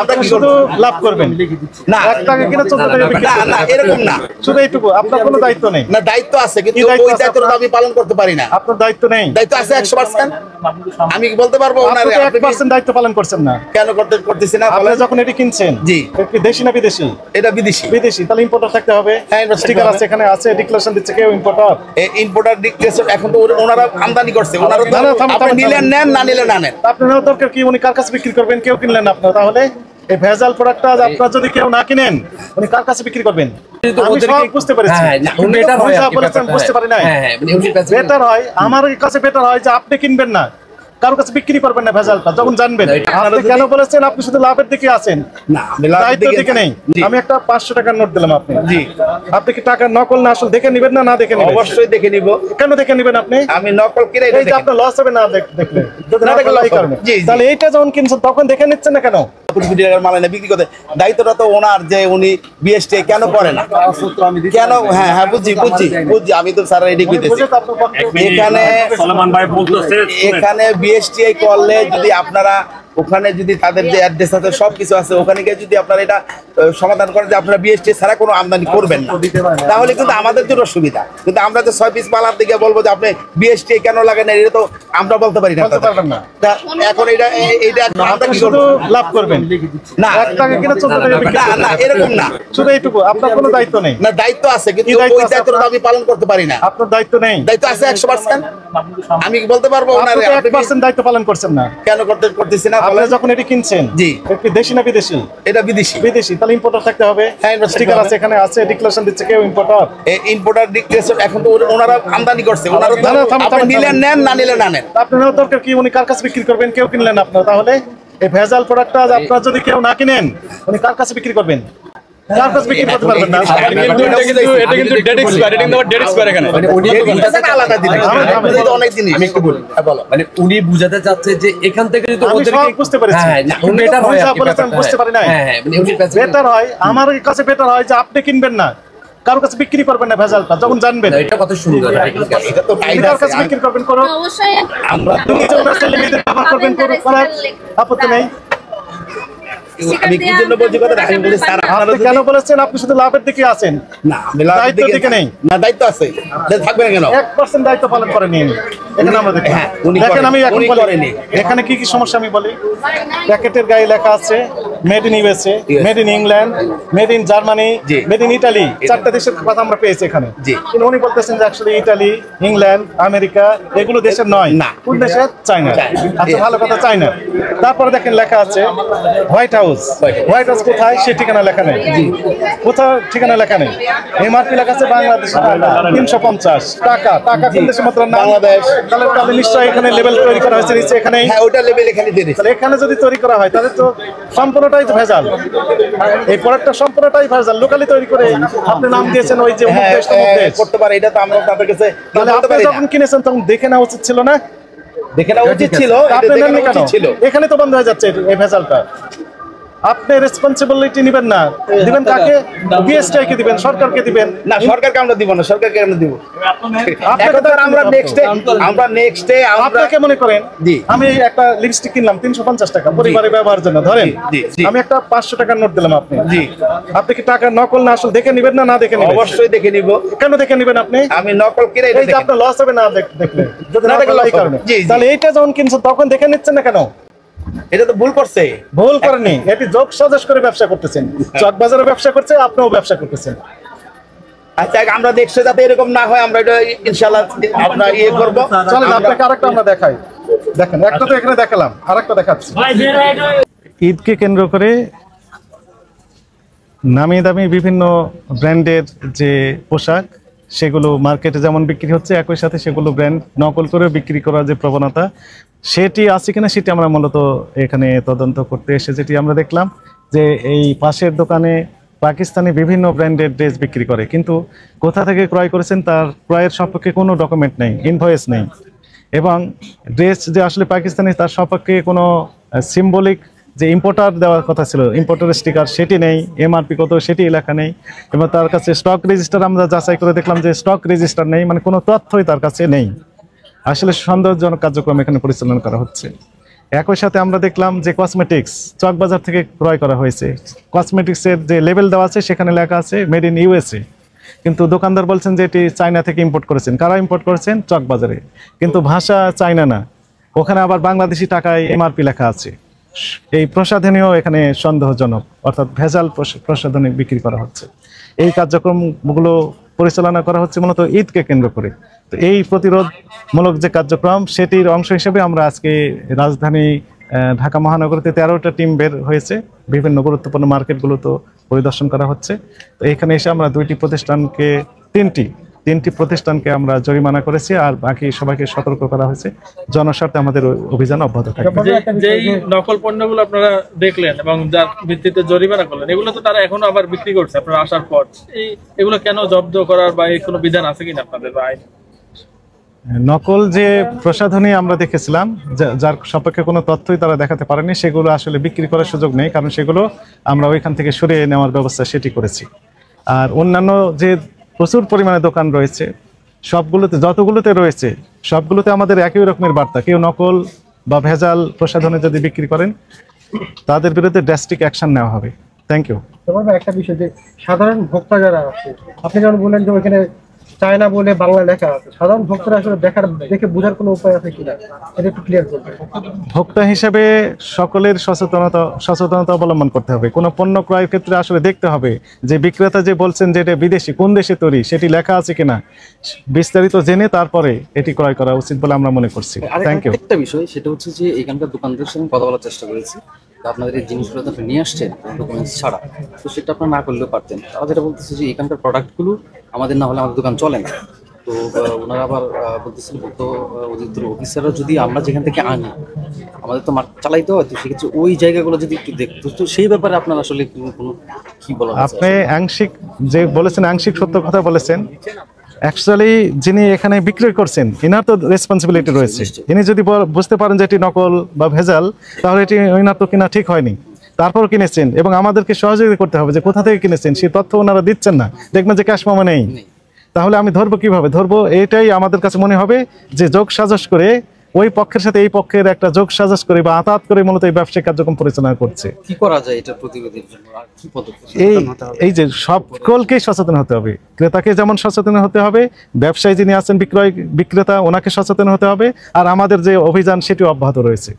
আপনি শুধু লাভ করবেন না, 1 টাকা কিনে 14 টাকা বিক্রি করবেন। না এরকম না, শুধু এইটুকু, আপনার কোনো দায়িত্ব নেই। না দায়িত্ব আছে, কিন্তু কি দায়িত্ব ওই আছে দায়িত্বটা আপনার? আমি পালন করতে পারি না। আপনার দায়িত্ব নেই? দায়িত্ব আছে 100%। আমি কি বলতে পারবো আপনি ওনারে তো আপনি 1% দায়িত্ব পালন করছেন না। কেন করতেছি না? আপনি যখন এটি কিনছেন, জি। কি দেশি না বিদেশি? এটা বিদেশি। বিদেশি, তাহলে ইম্পোর্টার থাকতে হবে। হ্যাঁ, importer স্টিকার থাকতে আছে, এখানে আছে, ডিক্লারেশন দিচ্ছে কেউ ইম্পোর্টার। ইম্পোর্টার ডিক্টেশন এখন তো ওনারা আমদানি করছে, ওনারা না, না, থামেন, আপনি থামেন, নিলেন থামেন। নেন, না নিলে না নেন। আপনার নেওয়ার দরকার কি? উনি কার কাছে বিক্রি করবেন? কেউ কিনলেন না আপনার, তাহলে এই ভেজাল প্রোডাক্টটা আপনার যদি কেউ না কিনেন, উনি কার কাছে বিক্রি করবেন? আমি সব বুঝতে পেরেছি। বেটার হয়, বুঝতে পারি নাই। বেটার হয়, আমার কাছে বেটার হয় যে আপনি কিনবেন না, কারো কাছে বিক্রি করবেন না ভেজালটা, যখন জানবেন। আপনি কেন বলেছেন আপনি শুধু লাভের দিকে আছেন, না আমি লাভের দায়িত্বের দিকে নেই? জি। আমি একটা 500 টাকার নোট দিলাম, আপনি জি। আপনি কি টাকা নকল না আসল দেখে নেবেন না দেখে নেবেন? অবশ্যই দেখে নিব। কেন দেখে নেবেন আপনি? আমি নকল কিনে এই যে আপনার লস হবে না দেখলে, যদি না দেখলে এই কারণে। জি, জি। তাহলে এইটা যখন কিনছেন তখন দেখে নিচ্ছেন না কেন? কোটি টাকার মাল এনে বিক্রি করতে, দায়িত্বটা তো ওনার, যে উনি বিএসটি কেন করে না, কেন? হ্যাঁ হ্যাঁ, বুঝছি, আমি তো স্যার এডি কইতেছি। বুঝে তো আপনার পক্ষে- এখানে সলমান ভাই বলতেছে এখানে বিএসটিআই করলে যদি আপনারা ওখানে যদি তাদের যে অ্যাড্রেস আছে সবকিছু আছে, ওখানে গিয়ে যদি আপনারা এটা সমাধান করেন যে আপনারা বিএসটি ছাড়া কোনো আমদানি করবেন না, তাহলে কিন্তু আমাদের জন্য সুবিধা। কিন্তু আমরা যে 6 পিস মালার দিকে বলবো যে আপনি বিএসটি কেন লাগেন, এটা তো আমরা বলতে পারি না। বলতে পারবেন না। এখন এটা আমরা কি শুধু করবো? লাভ করবেন না 1 টাকা কিনে 14 টাকা বিক্রি না, করবেন। না এরকম না, শুধু এইটুকু, আপনার কোনো দায়িত্ব নেই। না দায়িত্ব আছে, কিন্তু কি দায়িত্ব ওই আছে দায়িত্বটা আপনার? আমি পালন করতে পারি না। আপনার দায়িত্ব নেই? দায়িত্ব আছে 100%। আমি কি বলতে পারবো আপনি ওনারে তো আপনি 1% দায়িত্ব পালন করছেন না। কেন করতেছি না? আপনি যখন এটি কিনছেন, জি। কি দেশি না বিদেশি? এটা বিদেশি। বিদেশি, তাহলে ইম্পোর্টার থাকতে হবে। হ্যাঁ, importer স্টিকার থাকতে আছে, এখানে আছে, ডিক্লারেশন দিচ্ছে কেউ ইম্পোর্টার। ইম্পোর্টার ডিক্টেশন এখন তো ওনারা আমদানি করছে, ওনারা না, না, থামেন, আপনি থামেন, নিলেন থামেন। নেন, না নিলে না নেন। আপনার নেওয়ার দরকার কি? উনি কার কাছে বিক্রি করবেন? কেউ কিনলেন আপনার, তাহলে এই ভেজাল প্রোডাক্টটা আপনার যদি কেউ না কিনেন, উনি কার কাছে বিক্রি করবেন? কার কাছে বিক্রি করতে পারবেন না? এটা কিন্তু ডেট এক্সপায়ার, এটা কিন্তু ডেট এক্সপায়ার এখানে। আলাদা জিনিস, এটা তো অনেক জিনিস। আমি একটু বলি, বলো। মানে উনি বুঝাতে চাচ্ছে যে এখান থেকে যদি আমি সব বুঝতে পেরেছি। বেটার হয়, বুঝা বলেছেন, বুঝতে পারি নাই। বেটার হয়, আমার কাছে বেটার হয় যে আপনি কিনবেন না, কারো কাছে বিক্রি করবেন না ভেজালটা, যখন জানবেন। এটা কত সুন্দর। এটা তো আপনি কার কাছে বিক্রি করবেন করো, অবশ্যই আমরা নিজে ওনার ছেলে মেয়েদের ব্যবহার করবেন করুন, করার আপত্তি নেই। আমি কি জন্য বলছি কথা, আমি বলি স্যার আপনারা আপনি কেন বলেছেন আপনি শুধু লাভের দিকে আছেন? না আমি লাভের দায়িত্বের দিকে নেই। না দায়িত্ব আছে, থাকবে না কেন? 1% দায়িত্ব পালন করেনি। এখানে আমরা দেখি, হ্যাঁ, উনি দেখেন করেন, আমি এখন উনি বলি, করেনি। এখানে কি কি সমস্যা আমি বলি। প্যাকেটের গায়ে লেখা আছে made in USA, made in England, made in Germany, G. Made in Italy, 4টা দেশের কথা আমরা পেয়েছি এখানে। জি। কিন্তু উনি বলতেছেন যে অ্যাকচুয়ালি ইটালি, ইংল্যান্ড, আমেরিকা এগুলো দেশের নয়। না। কোন দেশের? চায়না। আচ্ছা, ভালো কথা, চায়না। তারপরে দেখেন লেখা আছে হোয়াইট হাউস। হোয়াইট হাউস কোথায়? সে ঠিকানা লেখা নেই। কোথাও ঠিকানা লেখা নেই। এমআরপি লেখা আছে বাংলাদেশের টাকা 350 টাকা। টাকা কোন দেশের মাত্র নাম? বাংলাদেশ। তাহলে নিশ্চয়ই এখানে লেভেল তৈরি করা হয়েছে নিচে এখানে। হ্যাঁ, ওটা লেভেল এখানে দিয়ে দিচ্ছি। তাহলে এখানে যদি তৈরি করা হয় তাহলে তো সম্পূর্ণটাই তো ভেজাল। এই প্রোডাক্টটা সম্পূর্ণটাই ভেজাল, লোকালি তৈরি করে আপনি নাম দিয়েছেন ওই যে অমুক হ্যাঁ, দেশ তমুক দেশ। করতে পারে, এটা তো আমরা তাদের কাছে তাহলে বলতে আপনি পারি না। যখন কিনেছেন তখন দেখে নেওয়া উচিত ছিল না? দেখে নেওয়া উচিত ছিল, এটা আপনি দেখে নেননি নেওয়া কেন? উচিত ছিল। এখানে তো বন্ধ হয়ে যাচ্ছে এই ভেজালটা। আপনি রেসপন্সিবিলিটি নেবেন না, দিবেন কাকে? বিএসটিআই কে দিবেন, সরকারকে দিবেন। না সরকারকে আমরা দিব না, সরকারকে আমরা দিব। আপনাকে এখন তো তো আমরা নেক্সট ডে আমরা আপনাকে মনে করেন জি। আমি একটা লিপস্টিক কিনলাম 350 টাকা পরিবারের ব্যবহারের জন্য, ধরেন জি, জি। আমি একটা 500 টাকার নোট দিলাম, আপনি জি। আপনি কি টাকা নকল না আসল দেখে নেবেন না দেখে নেবেন? অবশ্যই দেখে নিব। কেন দেখে নেবেন আপনি? আমি নকল কিনে এই যে আপনার লস হবে না দেখলে, যদি না দেখলে এই কারণে। জি, জি। তাহলে এইটা যখন কিনছেন তখন দেখে নিচ্ছেন না কেন? এটা তো ভুল করছে। ভুল করেনি, এটি যোগ সাজস করে ব্যবসা করতেছেন। চকবাজারে ব্যবসা করছে, আপনিও ব্যবসা করতেছেন। আচ্ছা, আমরা দেখছি যাতে এরকম না হয়, আমরা এটা ইনশাআল্লাহ আমরা ইয়ে করব। চলেন আপনাকে আরেকটা আমরা দেখাই। দেখেন, একটা তো এখানে দেখালাম, আরেকটা দেখাচ্ছি। ঈদকে কেন্দ্র করে নামি দামি বিভিন্ন ব্র্যান্ডের যে পোশাক, সেগুলো মার্কেটে যেমন বিক্রি হচ্ছে, একই সাথে সেগুলো ব্র্যান্ড নকল করে বিক্রি করার যে প্রবণতা, সেটি আছে কিনা সেটি আমরা মূলত এখানে তদন্ত করতে এসে যেটি আমরা দেখলাম যে এই পাশের দোকানে পাকিস্তানি বিভিন্ন ব্র্যান্ডের ড্রেস বিক্রি করে, কিন্তু কোথা থেকে ক্রয় করেছেন তার ক্রয়ের সপক্ষে কোনো ডকুমেন্ট নেই, ইনভয়েস নেই, এবং ড্রেস যে আসলে পাকিস্তানি তার সপক্ষে কোনো সিম্বলিক যে ইম্পোর্টার দেওয়ার কথা ছিল, ইম্পোর্টারের স্টিকার সেটি নেই, এমআরপি কত সেটি লেখা নেই, এবং তার কাছে স্টক রেজিস্টার আমরা যাচাই করে দেখলাম যে স্টক রেজিস্টার নেই, মানে কোনো তথ্যই তার কাছে নেই। আসলে সন্দেহজনক কার্যক্রম এখানে পরিচালনা করা হচ্ছে। একই সাথে আমরা দেখলাম যে কসমেটিক্স চকবাজার থেকে ক্রয় করা হয়েছে। কসমেটিক্সের যে লেবেল দেওয়া আছে সেখানে লেখা আছে মেড ইন ইউএসএ, কিন্তু দোকানদার বলছেন যে এটি চায়না থেকে ইম্পোর্ট করেছেন। কারা ইম্পোর্ট করেছেন? চকবাজারে, কিন্তু ভাষা চায়না না, ওখানে আবার বাংলাদেশি টাকায় এমআরপি লেখা আছে। এই প্রসাধনীও এখানে সন্দেহজনক, অর্থাৎ ভেজাল প্রসাধনী বিক্রি করা হচ্ছে। এই কার্যক্রমগুলো পরিচালনা করা হচ্ছে মূলত ঈদকে কেন্দ্র করে। তো এই প্রতিরোধমূলক যে কার্যক্রম সেটির অংশ হিসেবে আমরা আজকে রাজধানী ঢাকা মহানগরীতে 13টা টিম বের হয়েছে, বিভিন্ন গুরুত্বপূর্ণ মার্কেটগুলো তো পরিদর্শন করা হচ্ছে। তো এখানে এসে আমরা তিনটি প্রতিষ্ঠানকে আমরা জরিমানা করেছি, আর বাকি সবাইকে সতর্ক করা হয়েছে। জনস্বার্থে আমাদের অভিযান অব্যাহত থাকবে। যেই নকল পণ্যগুলো আপনারা দেখলেন এবং যার ভিত্তিতে জরিমানা করলেন, এগুলো তো তারা এখনো আবার বিক্রি করছে আপনারা আসার পর। এগুলো কেন জব্দ করার বা এই কোনো বিধান আছে কিনা আপনাদের বা আইন? নকল যে প্রসাধনী আমরা দেখেছিলাম, যার সপক্ষে কোনো তথ্যই তারা দেখাতে পারেনি, সেগুলো আসলে বিক্রি করার সুযোগ নেই, কারণ সেগুলো আমরা ওইখান থেকে সরিয়ে নেওয়ার ব্যবস্থা সেটি করেছি। আর অন্যান্য যে প্রচুর পরিমাণে দোকান রয়েছে, সবগুলোতে যতগুলোতে রয়েছে সবগুলোতে আমাদের একই রকমের বার্তা, কেউ নকল বা ভেজাল প্রসাধনী যদি বিক্রি করেন তাদের বিরুদ্ধে ড্রাস্টিক অ্যাকশন নেওয়া হবে। Thank you. একটা বিষয় যে সাধারণ ভোক্তা যারা আছে, আপনি যেমন বললেন যে ওইখানে চায়না বলে বাংলা লেখা আছে, সাধারণ ভক্তরা আসলে দেখে বোঝার কোনো উপায় আছে কিনা, এটা একটু ক্লিয়ার করবেন। ভোক্তা হিসেবে সকলের সচেতনতা অবলম্বন করতে হবে। কোনো পণ্য ক্রয়ের ক্ষেত্রে আসলে দেখতে হবে যে বিক্রেতা যে বলছেন যে এটা বিদেশি, কোন দেশে তৈরি সেটি লেখা আছে কিনা, বিস্তারিত জেনে তারপরে এটি ক্রয় করা উচিত বলে আমরা মনে করছি। Thank you. একটা বিষয় সেটা হচ্ছে যে এখানকার দোকানদারের সঙ্গে কথা বলার চেষ্টা করেছি, আপনাদের এই জিনিসগুলো তো আপনি নিয়ে আসছেন ডকুমেন্টস ছাড়া, তো সেটা আপনারা না করলেও পারতেন। তারা যেটা বলতেছে যে এখানকার প্রোডাক্টগুলো আমাদের না হলে আমাদের দোকান চলে না। তো ওনারা আবার বলতেছেন ভোক্তা অধিদপ্তর অফিসাররা যদি আমরা যেখান থেকে আনি, আমাদের তো মার্কেট চালাইতে হয়, তো সেক্ষেত্রে ওই জায়গাগুলো যদি একটু দেখতো, তো সেই ব্যাপারে আপনার আসলে কোনো কি বলা আছে? আপনি আংশিক যে বলেছেন, আংশিক সত্য কথা বলেছেন। অ্যাকচুয়ালি যিনি এখানে বিক্রি করছেন এনার তো রেসপন্সিবিলিটি রয়েছে। ইনি যদি বুঝতে পারেন যে এটি নকল বা ভেজাল, তাহলে এটি ওনার তো কিনা ঠিক হয়নি, তারপর কিনেছেন, এবং আমাদেরকে সহযোগিতা করতে হবে যে কোথা থেকে কিনেছেন সেই তথ্য ওনারা দিচ্ছেন না, দেখবেন যে ক্যাশ মামা নেই, তাহলে আমি ধরবো কিভাবে? ধরবো এটাই আমাদের কাছে মনে হবে যে যোগ সাজস করে ওই পক্ষের সাথে এই পক্ষের একটা যোগ সাজস করে বা আতাত করে মূলত এই ব্যবসায়িক কার্যক্রম পরিচালনা করছে। কি করা যায় এটা প্রতিরোধের জন্য, আর কি পদক্ষেপ? এই যে সকলকেই সচেতন হতে হবে, ক্রেতাকে যেমন সচেতন হতে হবে, ব্যবসায়ী যিনি আছেন বিক্রেতা ওনাকে সচেতন হতে হবে, আর আমাদের যে অভিযান সেটি অব্যাহত রয়েছে।